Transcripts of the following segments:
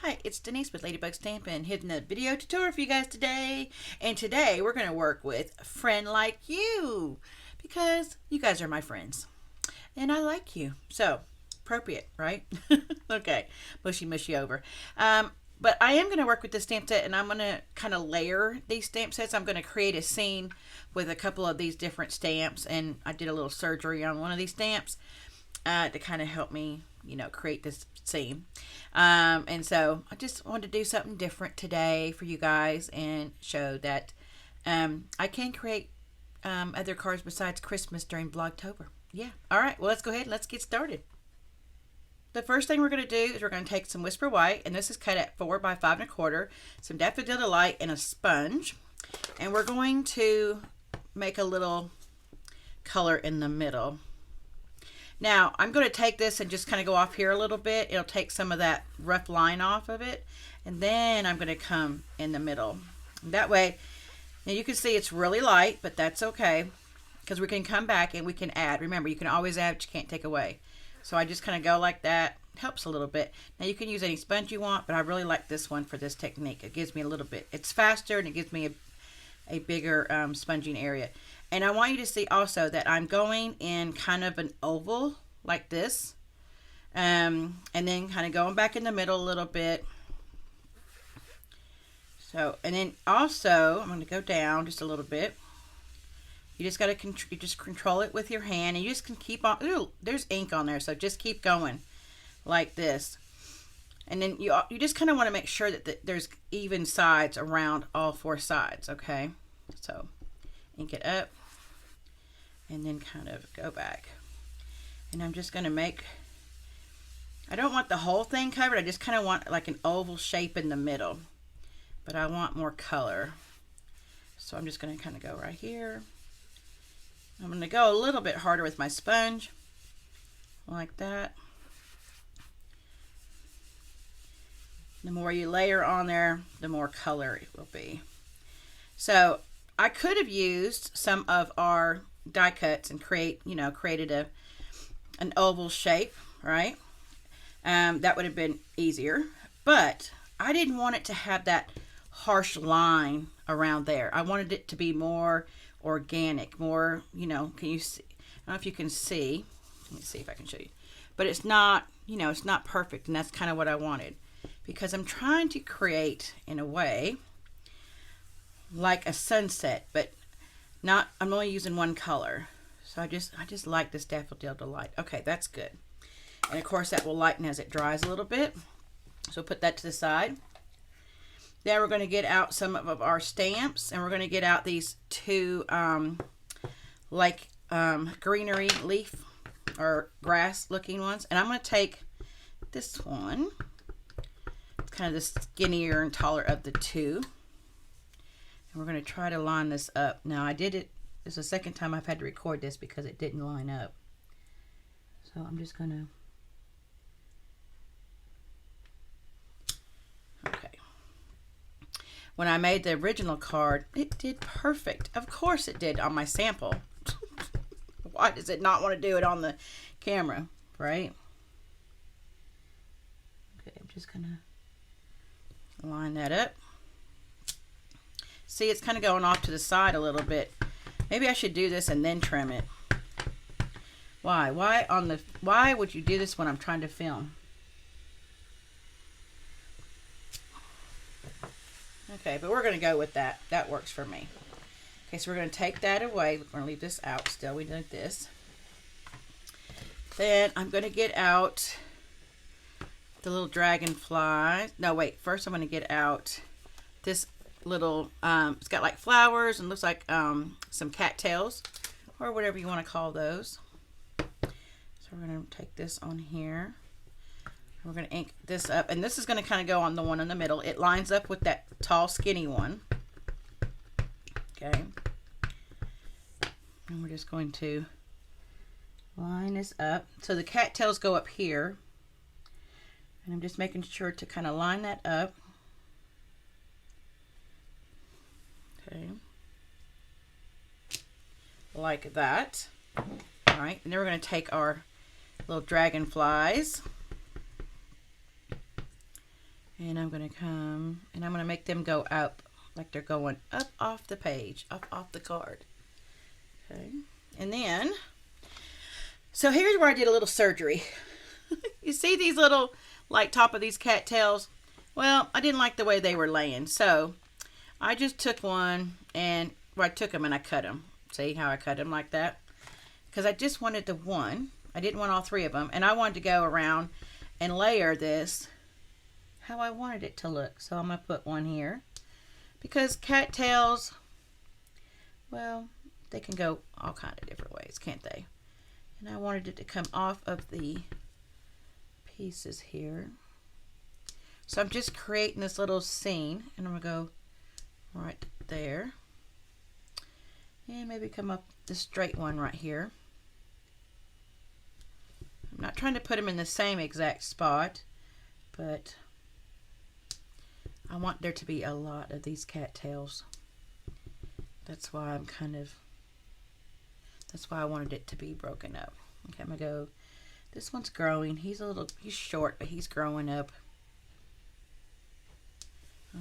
Hi, it's Denise with Ladybug Stampin, hitting a video tutorial for you guys today. And today we're going to work with Friend Like You, because you guys are my friends and I like you. So appropriate, right? Okay, mushy over. But I am going to work with the stamp set, and I'm going to kind of layer these stamp sets. I'm going to create a scene with a couple of these different stamps, and I did a little surgery on one of these stamps to kind of help me, create this scene. And so I just wanted to do something different today for you guys and show that I can create other cards besides Christmas during Vlogtober. Yeah. All right. Well, let's go ahead and let's get started. The first thing we're going to do is we're going to take some Whisper White, and this is cut at 4 by 5 1/4, some Daffodil Delight, and a sponge. And we're going to make a little color in the middle. Now, I'm going to take this and just kind of go off here a little bit. It'll take some of that rough line off of it. And then I'm going to come in the middle. That way, now you can see it's really light, but that's okay, because we can come back and we can add. Remember, you can always add, but you can't take away. So I just kind of go like that. It helps a little bit. Now you can use any sponge you want, but I really like this one for this technique. It gives me a little bit. It's faster and it gives me a bigger sponging area. And I want you to see also that I'm going in kind of an oval like this. And then kind of going back in the middle a little bit. So, and then also I'm going to go down just a little bit. You just got to just control it with your hand, and you just can keep on. Ooh, there's ink on there, so just keep going like this. And then you just kind of want to make sure that there's even sides around all 4 sides, okay? So ink it up and then kind of go back. And I'm just going to make, I don't want the whole thing covered. I just kind of want like an oval shape in the middle, but I want more color. So I'm just going to kind of go right here. I'm going to go a little bit harder with my sponge, like that. The more you layer on there, the more color it will be. So I could have used some of our die cuts and created an oval shape, right? That would have been easier, but I didn't want it to have that harsh line around there. I wanted it to be more organic, more, can you see? I don't know if you can see. Let me see if I can show you. But it's not, it's not perfect, and that's kind of what I wanted, because I'm trying to create in a way like a sunset, but not, I'm only using one color. So I just like this Daffodil Delight. Okay, that's good. And of course that will lighten as it dries a little bit. So put that to the side. Then we're going to get out some of our stamps, and we're going to get out these 2 greenery leaf or grass looking ones. And I'm going to take this one. It's kind of the skinnier and taller of the 2. And we're going to try to line this up. Now I did it, it's the second time I've had to record this because it didn't line up. So I'm just going to, when I made the original card, it did perfect. Of course it did on my sample. Why does it not want to do it on the camera, right? Okay, I'm just going to line that up. See, it's kind of going off to the side a little bit. Maybe I should do this and then trim it. Why? Why would you do this when I'm trying to film? Okay, but we're going to go with that. That works for me. Okay, so we're going to take that away. We're going to leave this out still. We did this. Then I'm going to get out the little dragonfly. No, wait. First I'm going to get out this little, it's got like flowers and looks like some cattails or whatever you want to call those. So we're going to take this on here. We're going to ink this up, and this is going to kind of go on the one in the middle. It lines up with that tall, skinny one. Okay. And we're just going to line this up. So the cattails go up here. And I'm just making sure to kind of line that up. Okay. Like that. All right. And then we're going to take our little dragonflies. And I'm going to come and I'm going to make them go up like they're going up off the page, up off the card. Okay. And then, so here's where I did a little surgery. You see these little, like, top of these cattails? Well, I didn't like the way they were laying. So I just took one and, well, I took them and I cut them. See how I cut them like that? Because I just wanted the one. I didn't want all three of them. And I wanted to go around and layer this how I wanted it to look. So I'm going to put one here. Because cattails, well, they can go all kind of different ways, can't they? And I wanted it to come off of the pieces here. So I'm just creating this little scene. And I'm going to go right there. And maybe come up the straight one right here. I'm not trying to put them in the same exact spot, but I want there to be a lot of these cattails. That's why I'm that's why I wanted it to be broken up. Okay, I'm gonna go, this one's growing. He's short, but he's growing up.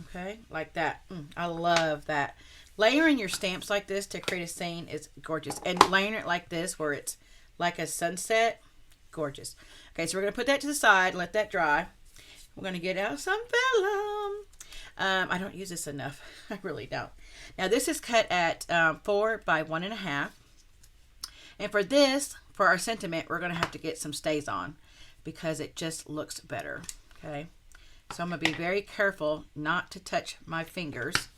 Okay, like that. I love that. Layering your stamps like this to create a scene is gorgeous. And layering it like this where it's like a sunset, gorgeous. Okay, so we're gonna put that to the side, let that dry. We're gonna get out some vellum. I don't use this enough. I really don't. Now this is cut at 4 by 1.5. And for this, for our sentiment, we're going to have to get some stays on because it just looks better. Okay. So I'm going to be very careful not to touch my fingers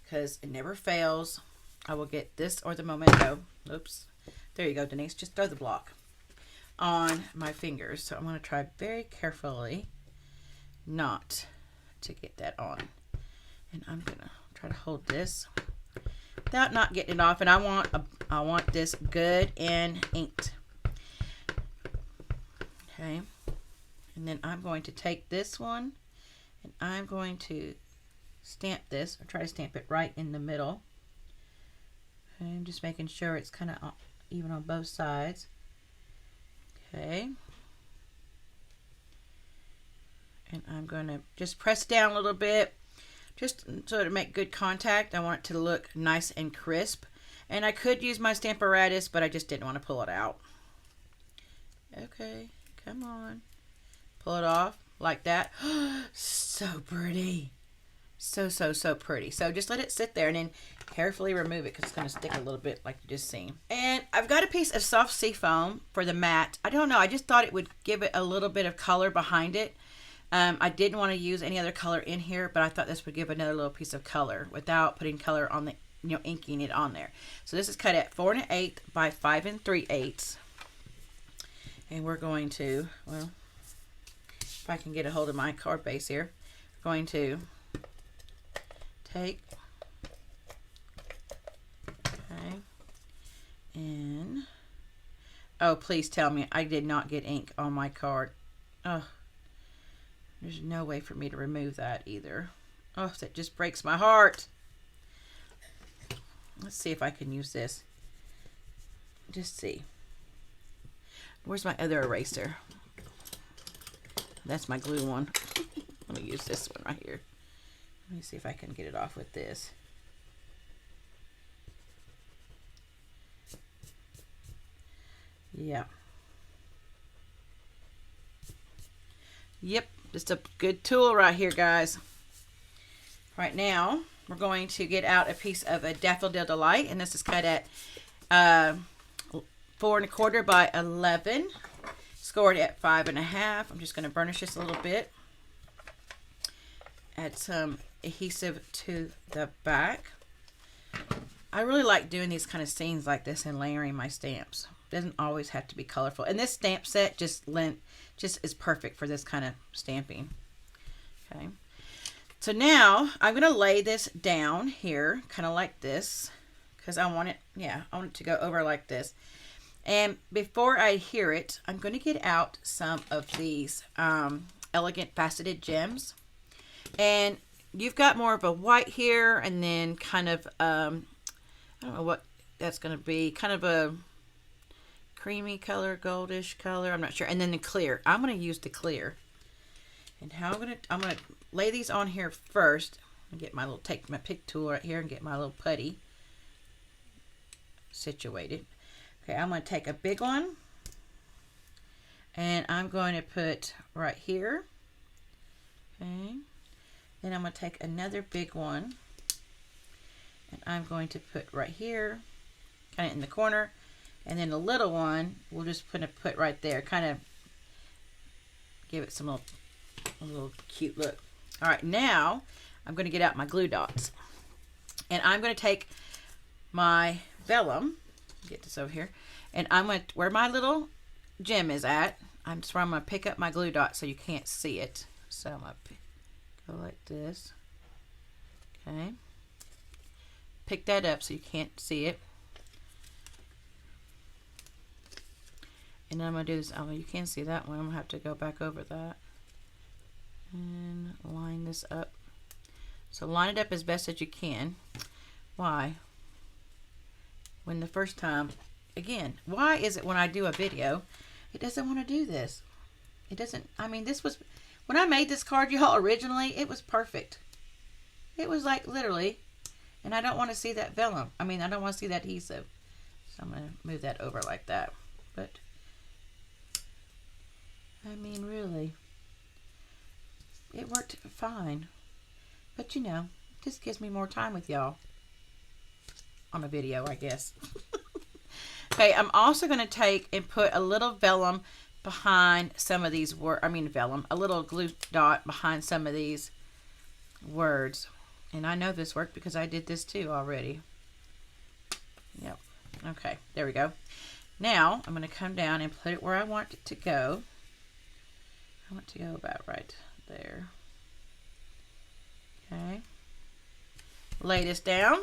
because it never fails. I will get this or the memento. Oops. There you go, Denise. Just throw the block on my fingers. So I'm going to try very carefully not to get that on. And I'm gonna try to hold this without not getting it off. And I want this good and inked. Okay. And then I'm going to take this one and I'm going to stamp this, or try to stamp it right in the middle. Okay, I'm just making sure it's kind of even on both sides. Okay. And I'm going to just press down a little bit. Just so to make good contact. I want it to look nice and crisp. And I could use my Stamparatus, but I just didn't want to pull it out. Okay, come on. Pull it off like that. So pretty. So pretty. So just let it sit there and then carefully remove it because it's going to stick a little bit like you just seen. And I've got a piece of soft seafoam for the mat. I don't know. I just thought it would give it a little bit of color behind it. I didn't want to use any other color in here, but I thought this would give another little piece of color without putting color on the, inking it on there. So this is cut at 4 1/8 by 5 3/8. And we're going to, well, if I can get a hold of my card base here, we're going to take, okay, and, oh, please tell me I did not get ink on my card. Oh. There's no way for me to remove that either. Oh, that just breaks my heart. Let's see if I can use this. Just see. Where's my other eraser? That's my glue one. Let me use this one right here. Let me see if I can get it off with this. Yeah. Yep. Just a good tool right here, guys. Right now, we're going to get out a piece of a Daffodil Delight, and this is cut at 4 1/4 by 11, scored at 5 1/2. I'm just going to burnish this a little bit. Add some adhesive to the back. I really like doing these kind of scenes like this and layering my stamps. Doesn't always have to be colorful. And this stamp set just is perfect for this kind of stamping. Okay. So now I'm going to lay this down here, kind of like this, because I want it, I want it to go over like this. And before I adhere it, I'm going to get out some of these elegant faceted gems. And you've got more of a white here, and then kind of, I don't know what that's going to be, kind of a creamy color, goldish color, I'm not sure. And then the clear. I'm going to use the clear. And how I'm gonna lay these on here first. And get my little, take my pick tool right here and get my little putty situated. Okay, I'm gonna take a big one and I'm going to put right here. Okay, then I'm gonna take another big one and I'm going to put right here, kind of in the corner, and then the little one we'll just put right there, kind of give it some little cute look. All right, now I'm going to get out my glue dots, and I'm going to take my vellum, get this over here, and I'm going to, where my little gem is at, I'm going to pick up my glue dot so you can't see it. So I'm going to go like this. Okay. Pick that up so you can't see it. And then I'm going to do this. Oh, you can't see that one. I'm going to have to go back over that and line this up. So line it up as best as you can. Why? When the first time, again, why is it when I do a video, it doesn't want to do this? It doesn't, I mean, this was, when I made this card, y'all, originally, it was perfect. It was like literally, and I don't want to see that vellum. I mean, I don't want to see that adhesive. So I'm going to move that over like that. But, I mean, really, it worked fine. But you know, this gives me more time with y'all on a video, I guess. Okay, I'm also going to take and put a little vellum behind some of these words. I mean vellum, a little glue dot behind some of these words. And I know this worked because I did this too already. Yep. Okay, there we go. Now I'm going to come down and put it where I want it to go. I want to go about right there. Okay, lay this down,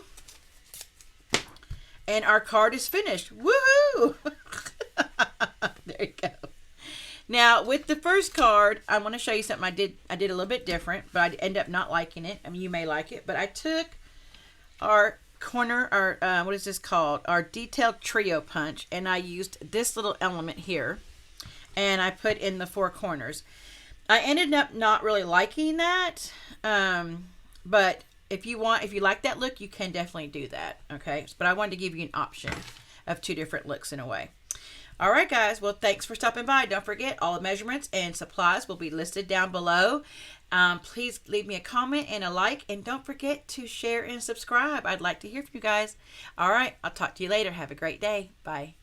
and our card is finished. Woohoo! There you go. Now, with the first card, I want to show you something I did a little bit different, but I ended up not liking it. I mean, you may like it, but I took our corner, our what is this called? Our detailed trio punch, and I used this little element here, and I put in the four corners. I ended up not really liking that. But if you like that look, you can definitely do that. Okay. But I wanted to give you an option of two different looks in a way. All right, guys. Well, thanks for stopping by. Don't forget, all the measurements and supplies will be listed down below. Please leave me a comment and a like, and don't forget to share and subscribe. I'd like to hear from you guys. All right. I'll talk to you later. Have a great day. Bye.